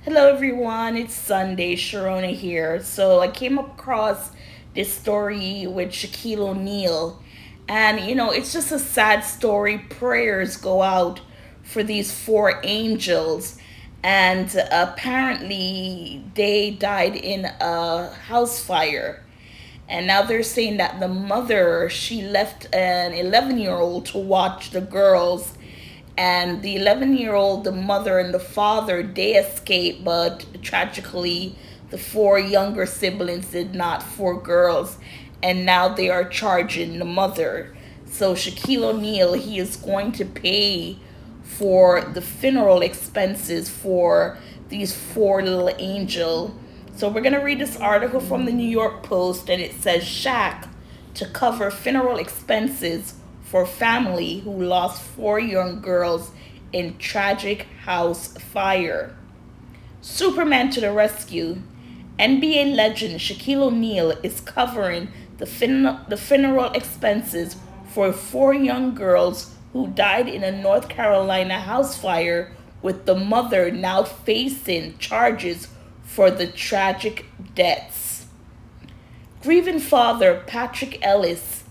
Hello everyone, it's Sunday, Sharona here. So I came across this story with Shaquille O'Neal, and it's just a sad story. Prayers go out for these four angels, and apparently they died in a house fire. And now they're saying that the mother, she left an 11-year-old to watch the girls, and the 11-year-old, the mother and the father, they escaped, but tragically the four younger siblings did not, four girls, and now they are charging the mother. So Shaquille O'Neal, he is going to pay for the funeral expenses for these four little angels. So we're going to read this article from the New York Post, and it says Shaq to cover funeral expenses for family who lost four young girls in tragic house fire. Superman to the rescue. NBA legend Shaquille O'Neal is covering the funeral expenses for four young girls who died in a North Carolina house fire, with the mother now facing charges for the tragic deaths. Grieving father Patrick Ellis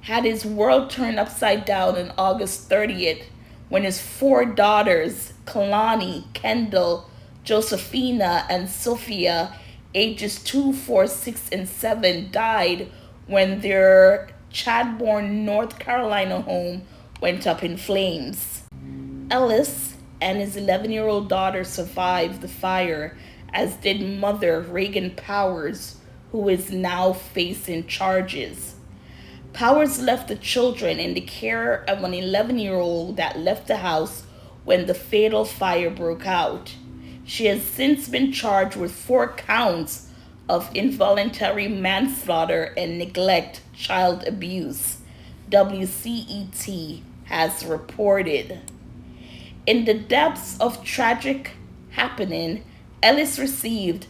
had his world turned upside down on August 30th when his four daughters, Kalani, Kendall, Josephina, and Sophia, ages 2, 4, 6, and 7, died when their Chadbourne, North Carolina home went up in flames. Ellis and his 11-year-old daughter survived the fire, as did mother Reagan Powers, who is now facing charges. Powers left the children in the care of an 11-year-old that left the house when the fatal fire broke out. She has since been charged with 4 counts of involuntary manslaughter and neglect child abuse, WCET has reported. In the depths of tragic happening, Ellis received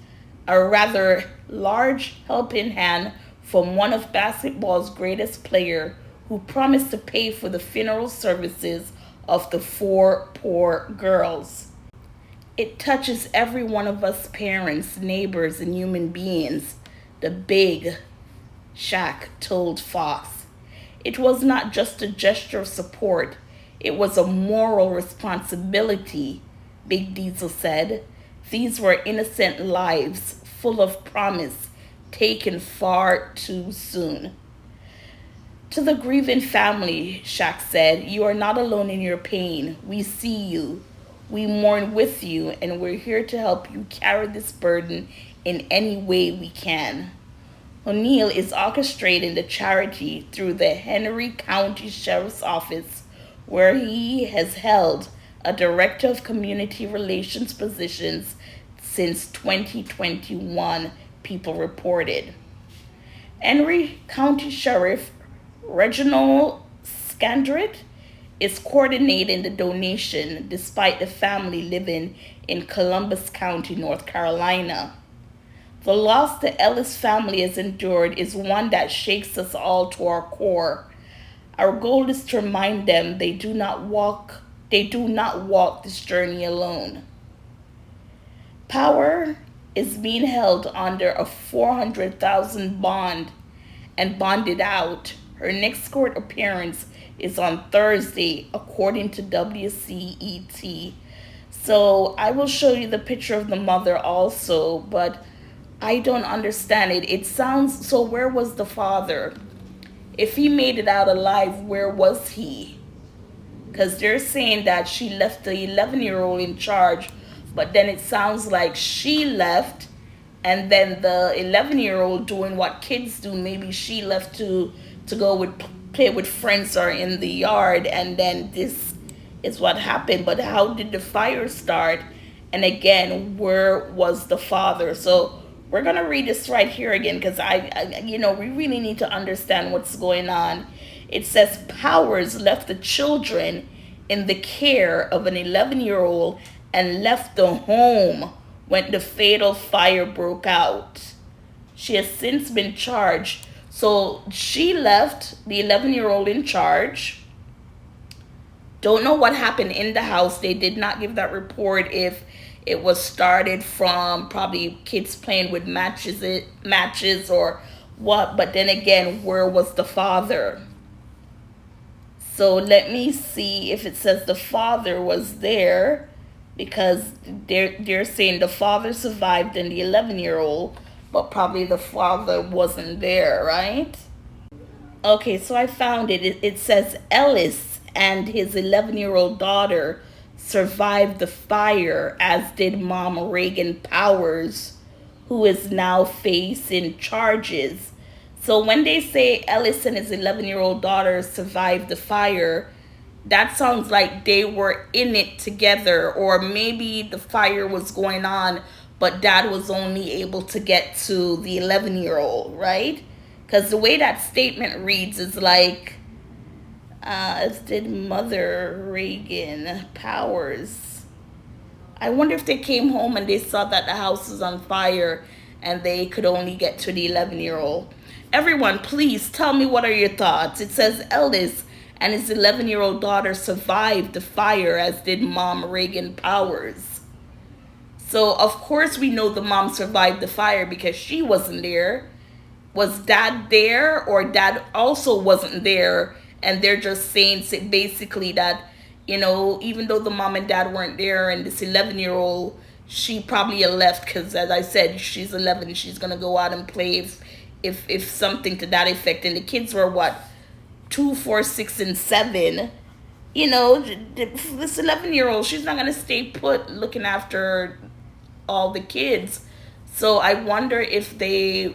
a rather large helping hand from one of basketball's greatest players, who promised to pay for the funeral services of the 4 poor girls. It touches every one of us parents, neighbors, and human beings, the big Shaq told Fox. It was not just a gesture of support, it was a moral responsibility, Big Diesel said. These were innocent lives, full of promise, taken far too soon. To the grieving family, Shaq said, "You are not alone in your pain. We see you. We mourn with you, and we're here to help you carry this burden in any way we can." O'Neal is orchestrating the charity through the Henry County Sheriff's Office, where he has held a Director of Community Relations positions since 2021, people reported. Henry County Sheriff Reginald Scandrett is coordinating the donation despite the family living in Columbus County, North Carolina. The loss the Ellis family has endured is one that shakes us all to our core. Our goal is to remind them they do not walk this journey alone. Power is being held under a $400,000 bond and bonded out. Her next court appearance is on Thursday, according to WCET. So I will show you the picture of the mother also, but I don't understand it. It sounds, so where was the father? If he made it out alive, where was he? Because they're saying that she left the 11-year-old in charge, but then it sounds like she left, and then the 11-year-old doing what kids do. Maybe she left to go play with friends or in the yard, and then this is what happened. But how did the fire start? And again, where was the father? So we're gonna read this right here again, because we really need to understand what's going on. It says Powers left the children in the care of an 11-year-old and left the home when the fatal fire broke out. She has since been charged. So she left the 11-year-old in charge. Don't know what happened in the house. They did not give that report if it was started from probably kids playing with matches or what. But then again, where was the father? So let me see if it says the father was there, because they're saying the father survived and the 11-year-old, but probably the father wasn't there, right? Okay, so I found it. It says Ellis and his 11-year-old daughter survived the fire, as did Mom Reagan Powers, who is now facing charges. So when they say Ellis and his 11-year-old daughter survived the fire, that sounds like they were in it together, or maybe the fire was going on, but dad was only able to get to the 11-year-old, right? Because the way that statement reads is like, as did Mother Reagan Powers. I wonder if they came home and they saw that the house was on fire and they could only get to the 11-year-old. Everyone, please tell me, what are your thoughts? It says Ellis and his 11-year-old daughter survived the fire, as did Mom Reagan Powers. So, of course, we know the mom survived the fire because she wasn't there. Was dad there, or dad also wasn't there? And they're just saying basically that, even though the mom and dad weren't there, and this 11-year-old, she probably left because, as I said, she's 11. She's going to go out and play if something to that effect. And the kids were what? 2, 4, 6, and 7. This 11-year-old, she's not going to stay put looking after all the kids. So I wonder if they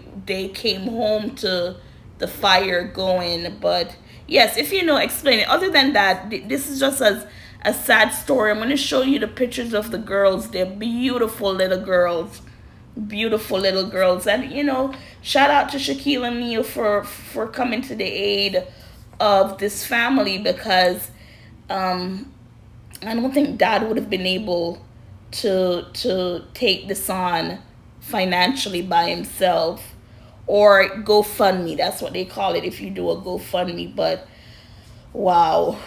came home to the fire going. But yes, if you know, explain it. Other than that, this is just a sad story. I'm going to show you the pictures of the girls. They're beautiful little girls. Beautiful little girls. And, shout out to Shaquille O'Neal for coming to the aid of this family, because I don't think dad would have been able to take this on financially by himself, or GoFundMe. That's what they call it if you do a GoFundMe. But wow.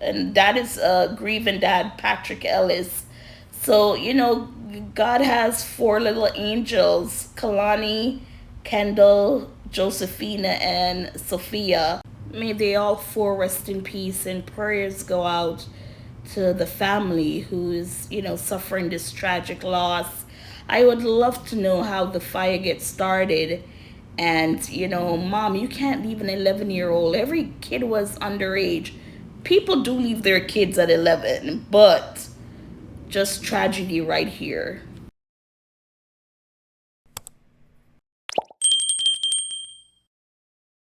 And that is grieving dad, Patrick Ellis. So, God has 4 little angels: Kalani, Kendall, Josephina, and Sophia. May they all 4 rest in peace, and prayers go out to the family who is, suffering this tragic loss. I would love to know how the fire gets started. And, Mom, you can't leave an 11-year-old. Every kid was underage. People do leave their kids at 11, but just tragedy right here.